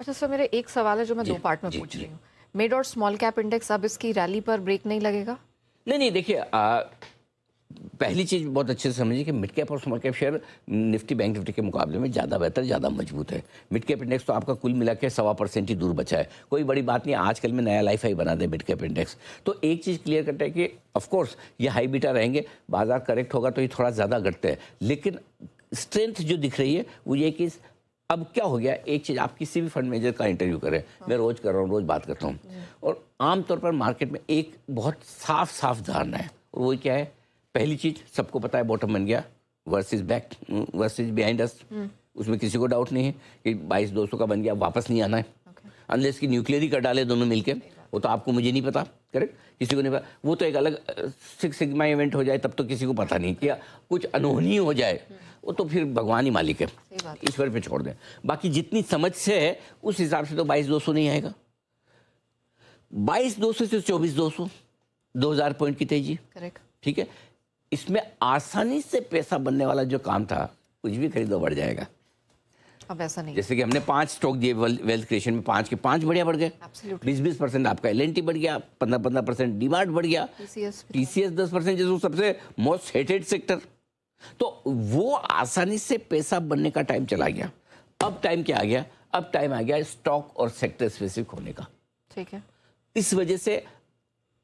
अच्छा सर, मेरा एक सवाल है जो मैं दो पार्ट में पूछ रही हूँ। मिड और स्मॉल कैप इंडेक्स, अब इसकी रैली पर ब्रेक नहीं लगेगा? नहीं देखिए, पहली चीज़ बहुत अच्छे से समझिए कि मिड कैप और small cap share Nifty bank Nifty के मुकाबले में ज़्यादा बेहतर, ज़्यादा मजबूत है। मिड कैप इंडेक्स तो आपका कुल मिला के 1.25% ही दूर बचा है, कोई बड़ी बात नहीं। आजकल में नया लाइफ हाई बना दे मिड कैप इंडेक्स। तो एक चीज़ क्लियर करता है कि ऑफकोर्स ये हाई बीटा रहेंगे, बाजार करेक्ट होगा तो ये थोड़ा ज़्यादा घटते हैं, लेकिन स्ट्रेंथ जो दिख रही है वो ये कि अब क्या हो गया, एक चीज़, आप किसी भी फंड मैनेजर का इंटरव्यू करें, मैं रोज़ कर रहा हूँ, रोज़ बात करता हूँ, और आमतौर पर मार्केट में एक बहुत साफ धारणा है, और वो क्या है, पहली चीज़ सबको पता है, बॉटम बन गया, वर्स इज बिहाइंड अस, उसमें किसी को डाउट नहीं है कि 22,200 का बन गया, वापस नहीं आना है, अनलेस की न्यूक्लियर ही कर डाले दोनों मिलके, वो तो आपको मुझे नहीं पता, करेक्ट, किसी को नहीं पता, वो तो एक अलग सिक्स सिग्मा इवेंट हो जाए तब तो किसी को पता नहीं, कि कुछ अनहोनी हो जाए वो तो फिर भगवान ही मालिक है, ईश्वर पे छोड़ दें। बाकी जितनी समझ से है उस हिसाब से तो 22,200 नहीं आएगा। 22,200 से 24,200, 2,000 पॉइंट की तेजी, करेक्ट, ठीक है। इसमें आसानी से पैसा बनने वाला जो काम था, कुछ भी खरीदो बढ़ जाएगा। अब ऐसा नहीं, जैसे कि हमने 5 स्टॉक दिए वेल्थ क्रिएशन में, 5 के 5 बढ़िया बढ़ गए, 20% आपका LNT बढ़ गया, 15% डीमार्ट बढ़ गया, TCS 10%, जैसे सबसे मोस्ट हेटेड सेक्टर। तो वो आसानी से पैसा बनने का टाइम चला गया। अब टाइम क्या आ गया, अब टाइम आ गया स्टॉक और सेक्टर स्पेसिफिक होने का, ठीक है। इस वजह से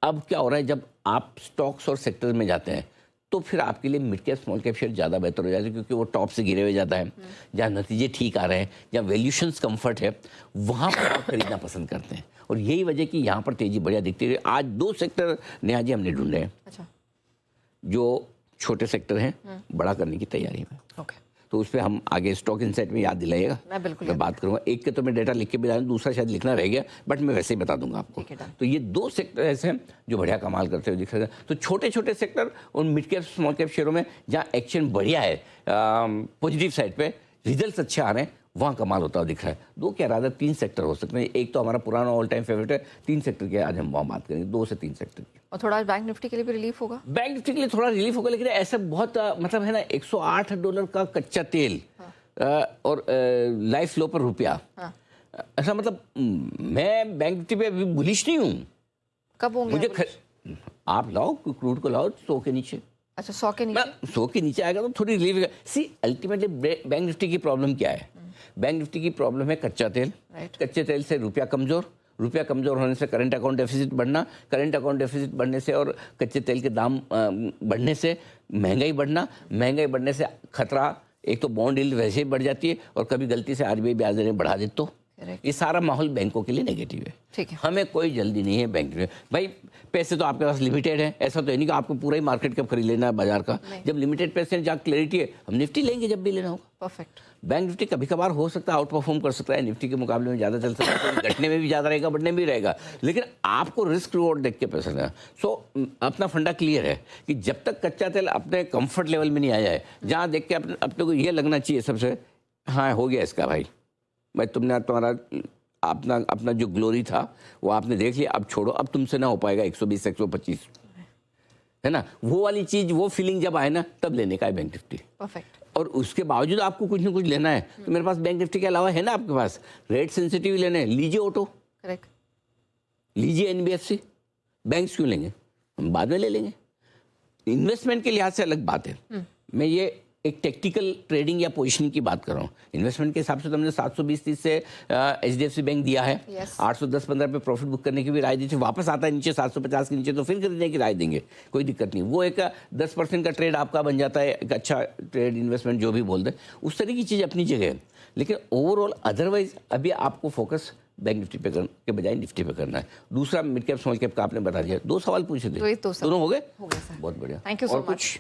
अब क्या हो रहा है, जब आप स्टॉक्स और सेक्टर में जाते हैं तो फिर आपके लिए mid cap small cap share ज़्यादा बेहतर हो जाता है, क्योंकि वो टॉप से गिरे हुए जाता है, जहाँ नतीजे ठीक आ रहे हैं, जहाँ वैल्यूशंस कंफर्ट है, वहाँ पर आप खरीदना पसंद करते हैं। और यही वजह कि यहाँ पर तेजी बढ़िया दिखती है। आज 2 सेक्टर नेहा जी हमने ढूंढे हैं, अच्छा, जो छोटे सेक्टर हैं, बड़ा करने की तैयारी में। ओके, तो उस पर हम आगे स्टॉक इनसाइट में याद दिलाइएगा, मैं बात करूंगा। एक के तो मैं डेटा लिख के भी डालूं, दूसरा शायद लिखना रह गया, बट मैं वैसे ही बता दूंगा आपको। तो ये 2 सेक्टर ऐसे हैं जो बढ़िया कमाल करते हुए दिख रहे हैं। तो छोटे छोटे सेक्टर और मिड कैप स्मॉल कैप शेयरों में जहाँ एक्शन बढ़िया है, पॉजिटिव साइड पे रिजल्ट अच्छे आ रहे हैं, वहाँ कमाल होता हुआ दिख रहा है। 2 क्या रहा, 3 सेक्टर हो सकते हैं। एक तो हमारा पुराना ऑल टाइम फेवरेट है, 3 सेक्टर के आज हम वहाँ बात करेंगे, 2 से 3 सेक्टर की। और थोड़ा बैंक निफ्टी के लिए भी रिलीफ होगा? बैंक निफ्टी के लिए थोड़ा रिलीफ होगा, लेकिन ऐसा बहुत मतलब है ना, $108 का कच्चा तेल, और लाइफ लो पर रुपया, ऐसा मतलब मैं बैंक निफ्टी पे अभी बुलिश नहीं हूँ। कब होंगे मुझे आप लाओ क्रूड को, लाओ 100 के नीचे। अच्छा, 100 के नीचे? 100 के नीचे आएगा तो थोड़ी relief. See ultimately bank Nifty की प्रॉब्लम क्या है? बैंक निफ्टी की प्रॉब्लम है कच्चा तेल। कच्चे तेल से रुपया कमजोर होने से करंट अकाउंट डेफिसिट बढ़ना, करंट अकाउंट डेफिसिट बढ़ने से और कच्चे तेल के दाम बढ़ने से महंगाई बढ़ने से खतरा, एक तो बॉन्ड यील्ड वैसे ही बढ़ जाती है, और कभी गलती से RBI ब्याज दरें बढ़ा दे तो ये सारा माहौल बैंकों के लिए नेगेटिव है। ठीक है, हमें कोई जल्दी नहीं है बैंक में। भाई पैसे तो आपके पास लिमिटेड है, ऐसा तो नहीं कि आपको पूरा ही मार्केट कब खरीद लेना है बाजार का। जब लिमिटेड पैसे हैं, जहाँ क्लैरिटी है, हम निफ्टी लेंगे जब भी लेना होगा। परफेक्ट। बैंक निफ्टी कभी कभार हो सकता है आउट परफॉर्म कर सकता है, निफ्टी के मुकाबले में ज़्यादा चल सकता है, घटने में भी ज़्यादा रहेगा, बढ़ने में भी रहेगा, लेकिन आपको रिस्क रिवॉर्ड देख के पैसा लेना। सो अपना फंडा क्लियर है कि जब तक कच्चा तेल अपने कंफर्ट लेवल में नहीं आ जाए, जहाँ देख के अपने को ये लगना चाहिए सबसे, हाँ हो गया इसका भाई तुमने तुम्हारा अपना जो ग्लोरी था वो आपने देख लिया, अब छोड़ो, अब तुमसे ना हो पाएगा 120 125, है ना, वो वाली चीज, वो फीलिंग जब आए ना, तब लेने का है बैंक निफ्टी। परफेक्ट। और उसके बावजूद आपको कुछ ना कुछ लेना है तो मेरे पास बैंक निफ्टी के अलावा है ना, आपके पास रेट सेंसिटिव लेने, लीजिए ऑटो, करेक्ट, लीजिए NBFC, बैंक क्यों लेंगे, हम बाद में ले लेंगे। इन्वेस्टमेंट के लिहाज से अलग बात है, मैं ये एक टेक्टिकल ट्रेडिंग या पोजीशनिंग की बात कर रहा हूँ। इन्वेस्टमेंट के हिसाब से तो हमने 720-30 से HDFC बैंक दिया है, 810-15 पे प्रॉफिट बुक करने की भी राय दी थी, वापस आता है नीचे 750 के नीचे तो फिर खरीदने की राय देंगे, कोई दिक्कत नहीं। वो एक 10% का ट्रेड आपका बन जाता है, एक अच्छा ट्रेड इन्वेस्टमेंट जो भी बोल दे, उस तरह की चीज़ अपनी जगह है। लेकिन ओवरऑल अदरवाइज अभी आपको फोकस बैंक निफ्टी पे के बजाय निफ्टी पे करना है। दूसरा मिड कैप स्मॉल कैप का आपने बता दिया, 2 सवाल पूछे थे, दोनों हो गए? बहुत बढ़िया, थैंक यू सो मच।